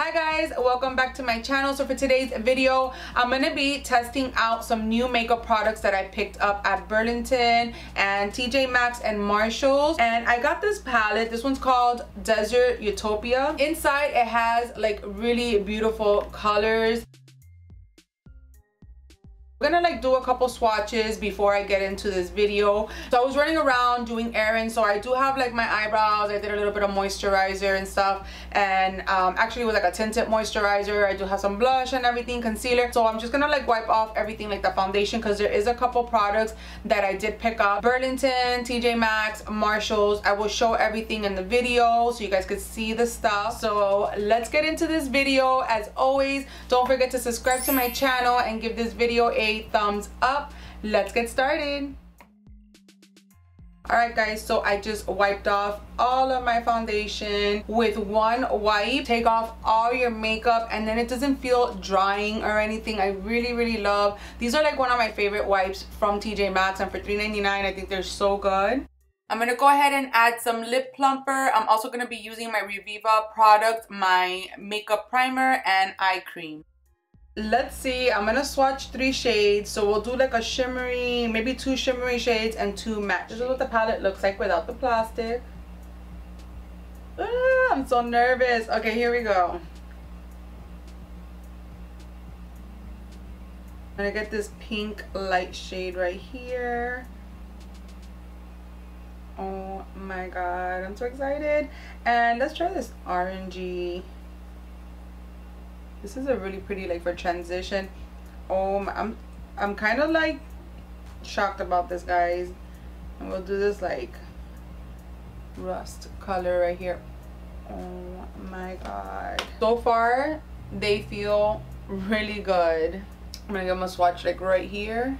Hi guys, welcome back to my channel. So for today's video, I'm gonna be testing out some new makeup products that I picked up at Burlington and TJ Maxx and Marshalls. And I got this palette. This one's called Desert Utopia. Inside it has like really beautiful colors. I'm gonna do a couple swatches before I get into this video. So I was running around doing errands, so I do have like my eyebrows. I did a little bit of moisturizer and stuff, and actually it was like a tinted moisturizer. I do have some blush and everything, concealer. So I'm just gonna like wipe off everything like the foundation, because there is a couple products that I did pick up. Burlington, TJ Maxx, Marshalls. I will show everything in the video so you guys could see the stuff. So let's get into this video. As always, don't forget to subscribe to my channel and give this video a thumbs up. Let's get started. Alright guys, so I just wiped off all of my foundation with one wipe. Take off all your makeup and then it doesn't feel drying or anything. I really love these. Are like one of my favorite wipes from TJ Maxx, and for $3.99 I think they're so good. I'm gonna go ahead and add some lip plumper. I'm also gonna be using my Reviva product, my makeup primer and eye cream. Let's see, I'm gonna swatch 3 shades. So we'll do like a shimmery, maybe 2 shimmery shades and 2 matte. This is what the palette looks like without the plastic. I'm so nervous. Okay, here we go. I'm gonna get this pink light shade right here. Oh my god, I'm so excited. And let's try this orangey. This is a really pretty, like, for transition. Oh, I'm kind of like shocked about this, guys. And we'll do this like rust color right here. Oh my god. So far, they feel really good. I'm gonna give them a swatch like right here.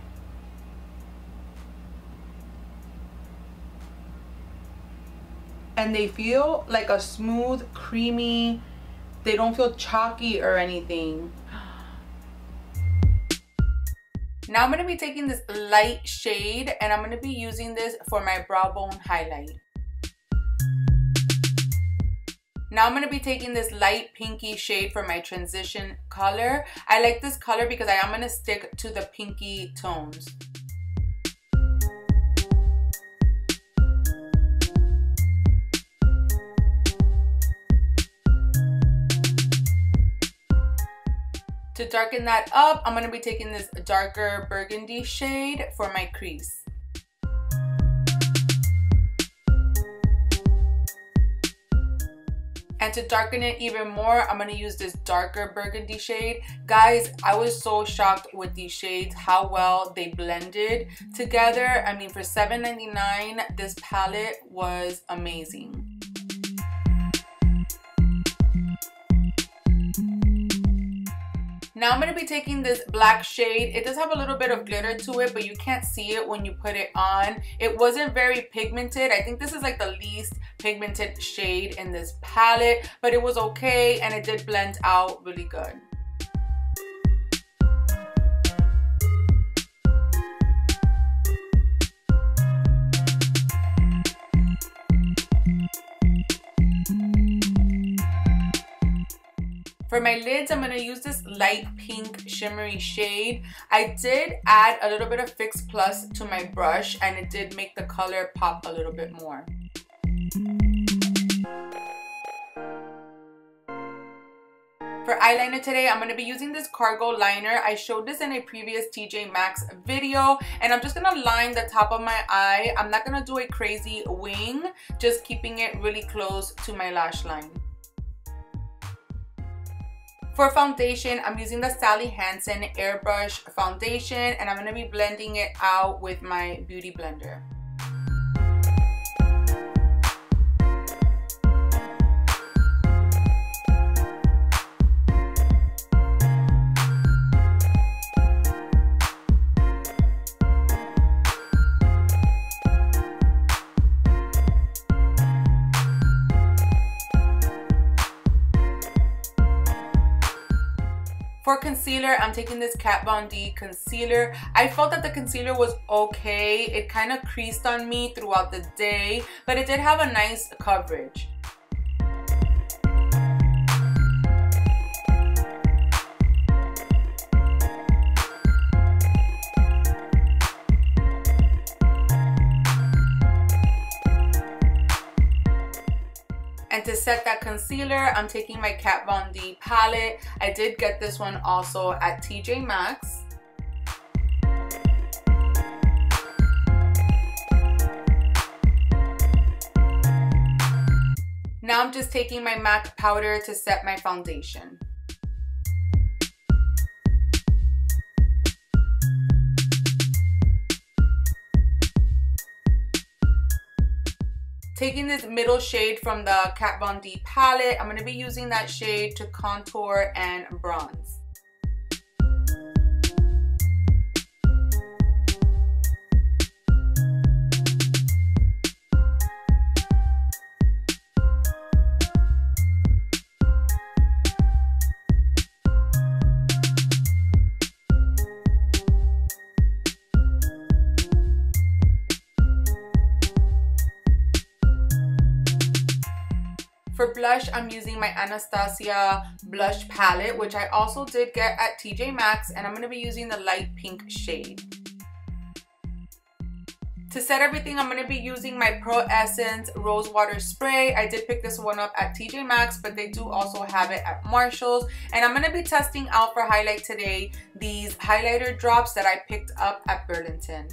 And they feel like a smooth, creamy. They don't feel chalky or anything. Now I'm going to be taking this light shade and I'm going to be using this for my brow bone highlight. Now I'm going to be taking this light pinky shade for my transition color. I like this color because I am going to stick to the pinky tones. To darken that up, I'm going to be taking this darker burgundy shade for my crease. And to darken it even more, I'm going to use this darker burgundy shade. Guys, I was so shocked with these shades, how well they blended together. I mean, for $7.99, this palette was amazing. Now I'm going to be taking this black shade. It does have a little bit of glitter to it, but you can't see it when you put it on. It wasn't very pigmented. I think this is like the least pigmented shade in this palette, but it was okay and it did blend out really good. For my lids, I'm going to use this light pink shimmery shade. I did add a little bit of Fix Plus to my brush and it did make the color pop a little bit more. For eyeliner today, I'm going to be using this Cargo liner. I showed this in a previous TJ Maxx video and I'm just going to line the top of my eye. I'm not going to do a crazy wing, just keeping it really close to my lash line. For foundation, I'm using the Sally Hansen Airbrush foundation and I'm going to be blending it out with my Beauty Blender. For concealer, I'm taking this Kat Von D concealer. I felt that the concealer was okay. It kind of creased on me throughout the day, but it did have a nice coverage. And to set that concealer, I'm taking my Kat Von D palette. I did get this one also at TJ Maxx. Now I'm just taking my MAC powder to set my foundation. Taking this middle shade from the Kat Von D palette, I'm going to be using that shade to contour and bronze. For blush, I'm using my Anastasia blush palette, which I also did get at TJ Maxx, and I'm going to be using the light pink shade. To set everything, I'm going to be using my Pro Essence Rose Water Spray. I did pick this one up at TJ Maxx, but they do also have it at Marshall's. And I'm going to be testing out for highlight today these highlighter drops that I picked up at Burlington.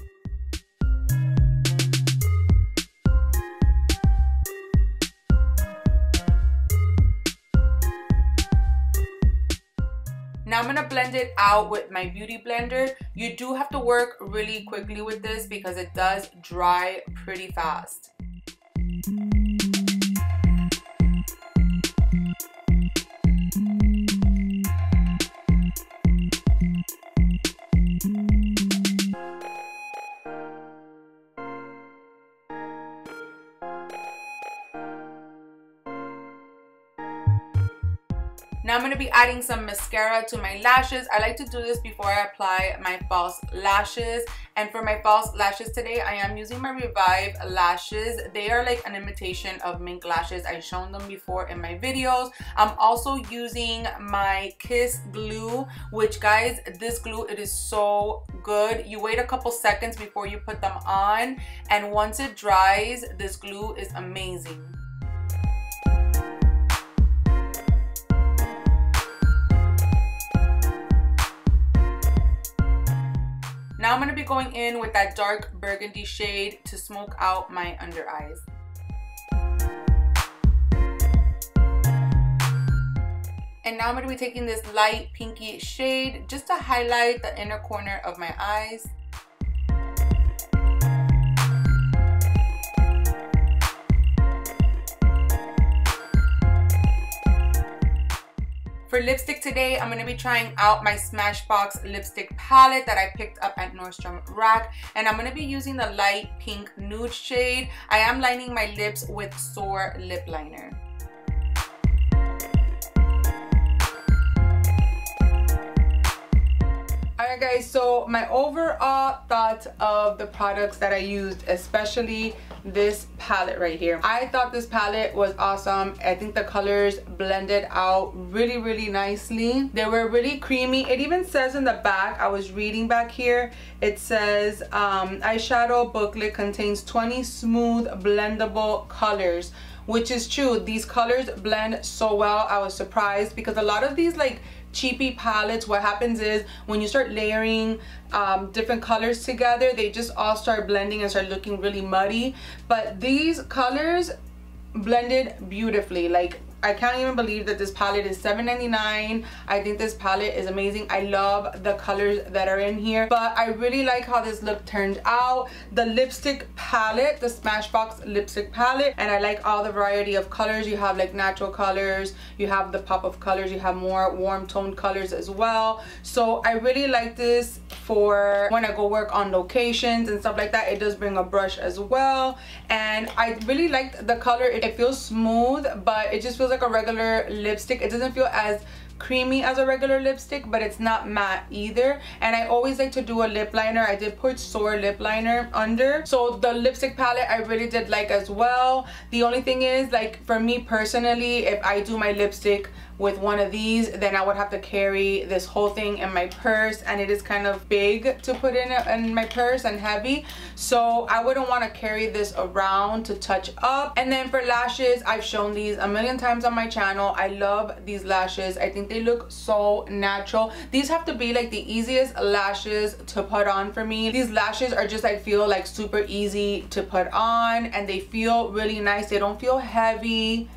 Now I'm going to blend it out with my beauty blender. You do have to work really quickly with this because it does dry pretty fast. Now I'm going to be adding some mascara to my lashes. I like to do this before I apply my false lashes. And for my false lashes today, I am using my Revive lashes. They are like an imitation of mink lashes. I've shown them before in my videos. I'm also using my Kiss glue, which guys, this glue, it is so good. You wait a couple seconds before you put them on. And once it dries, this glue is amazing. Now I'm going to be going in with that dark burgundy shade to smoke out my under eyes. And now I'm going to be taking this light pinky shade just to highlight the inner corner of my eyes. For lipstick today, I'm going to be trying out my Smashbox lipstick palette that I picked up at Nordstrom Rack. And I'm going to be using the light pink nude shade. I am lining my lips with Soar lip liner. Alright guys, so my overall thought of the products that I used, especially this palette right here. I thought this palette was awesome. I think the colors blended out really nicely. They were really creamy. It even says in the back, I was reading back here, it says eyeshadow booklet contains 20 smooth blendable colors, which is true. These colors blend so well. I was surprised because a lot of these like cheapy palettes, what happens is when you start layering different colors together, they just all start blending and start looking really muddy. But these colors blended beautifully. Like, I can't even believe that this palette is $7.99. I think this palette is amazing. I love the colors that are in here, but I really like how this look turned out. The lipstick palette, the Smashbox lipstick palette, and I like all the variety of colors. You have like natural colors, you have the pop of colors, you have more warm toned colors as well. So I really like this for when I go work on locations and stuff like that. It does bring a brush as well, and I really liked the color. It feels smooth, but it just feels like a regular lipstick. It doesn't feel as creamy as a regular lipstick, but it's not matte either. And I always like to do a lip liner. I did put Soar lip liner under, so the lipstick palette I really did like as well. The only thing is, like, for me personally, if I do my lipstick with one of these, then I would have to carry this whole thing in my purse, and it is kind of big to put in my purse and heavy, so I wouldn't want to carry this around to touch up. And then for lashes, I've shown these a million times on my channel. I love these lashes. I think they look so natural. These have to be like the easiest lashes to put on for me. These lashes are just, I feel like, super easy to put on, and they feel really nice. They don't feel heavy.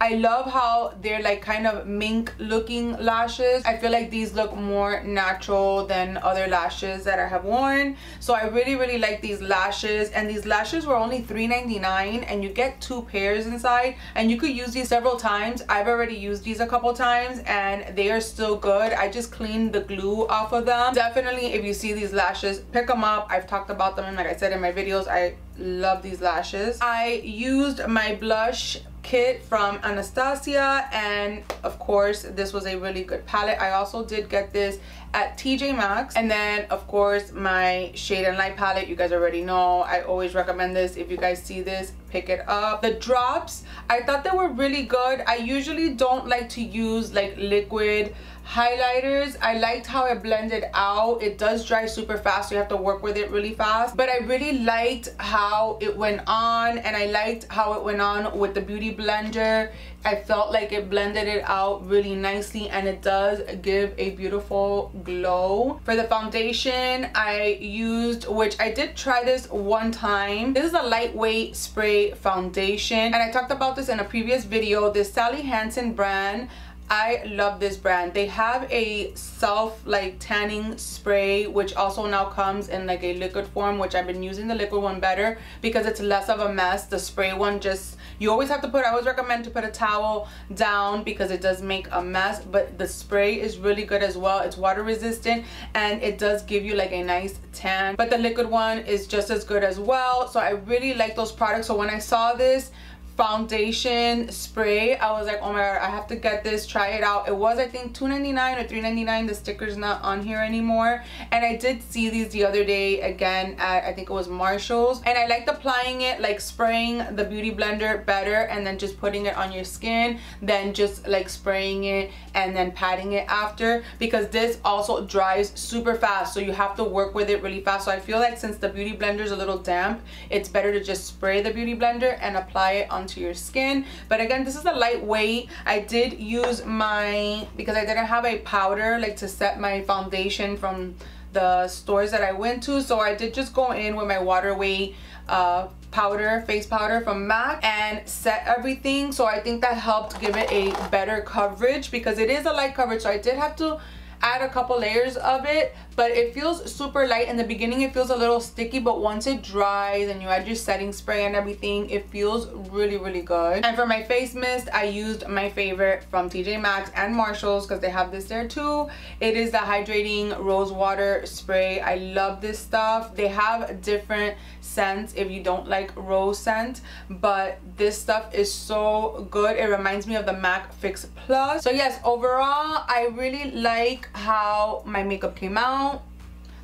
I love how they're like kind of mink looking lashes. I feel like these look more natural than other lashes that I have worn. So I really like these lashes, and these lashes were only $3.99, and you get 2 pairs inside, and you could use these several times. I've already used these a couple times and they are still good. I just cleaned the glue off of them. Definitely, if you see these lashes, pick them up. I've talked about them, and like I said in my videos, I love these lashes. I used my blush kit from Anastasia, and of course this was a really good palette. I also did get this at TJ Maxx. And then of course my Shade and Light palette, you guys already know, I always recommend this. If you guys see this, pick it up. The drops, I thought they were really good. I usually don't like to use like liquid highlighters. I liked how it blended out. It does dry super fast, so you have to work with it really fast, but I really liked how it went on, and I liked how it went on with the Beauty Blender. I felt like it blended it out really nicely, and it does give a beautiful glow. For the foundation, I used, which I did try this one time, this is a lightweight spray foundation, and I talked about this in a previous video, this Sally Hansen brand. I love this brand. They have a self like tanning spray, which also now comes in like a liquid form, which I've been using the liquid one better because it's less of a mess. The spray one, just, you always have to put, I always recommend to put a towel down because it does make a mess, but the spray is really good as well. It's water resistant and it does give you like a nice tan, but the liquid one is just as good as well. So I really like those products. So when I saw this foundation spray, I was like, oh my god, I have to get this, try it out. It was, I think, $2.99 or $3.99. The sticker's not on here anymore, and I did see these the other day again at, I think it was Marshall's, and I liked applying it, like spraying the Beauty Blender better and then just putting it on your skin than just like spraying it and then patting it after, because this also dries super fast, so you have to work with it really fast. So I feel like since the Beauty Blender is a little damp, it's better to just spray the Beauty Blender and apply it on to your skin. But again, this is a lightweight. I did use my, because I didn't have a powder like to set my foundation from the stores that I went to, so I did just go in with my water weight powder, face powder from MAC, and set everything. So I think that helped give it a better coverage, because it is a light coverage, so I did have to add a couple layers of it, but it feels super light. In the beginning it feels a little sticky, but once it dries and you add your setting spray and everything, it feels really good. And for my face mist, I used my favorite from TJ Maxx and Marshalls, because they have this there too. It is the Hydrating Rose Water Spray. I love this stuff. They have different scents if you don't like rose scent, but this stuff is so good. It reminds me of the MAC Fix Plus. So yes, overall I really like how my makeup came out.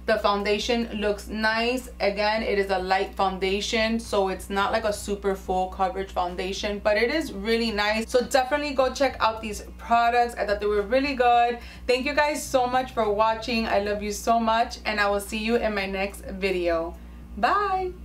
The foundation looks nice. Again, it is a light foundation, so it's not like a super full coverage foundation, but it is really nice. So definitely go check out these products. I thought they were really good. Thank you guys so much for watching. I love you so much, and I will see you in my next video. Bye.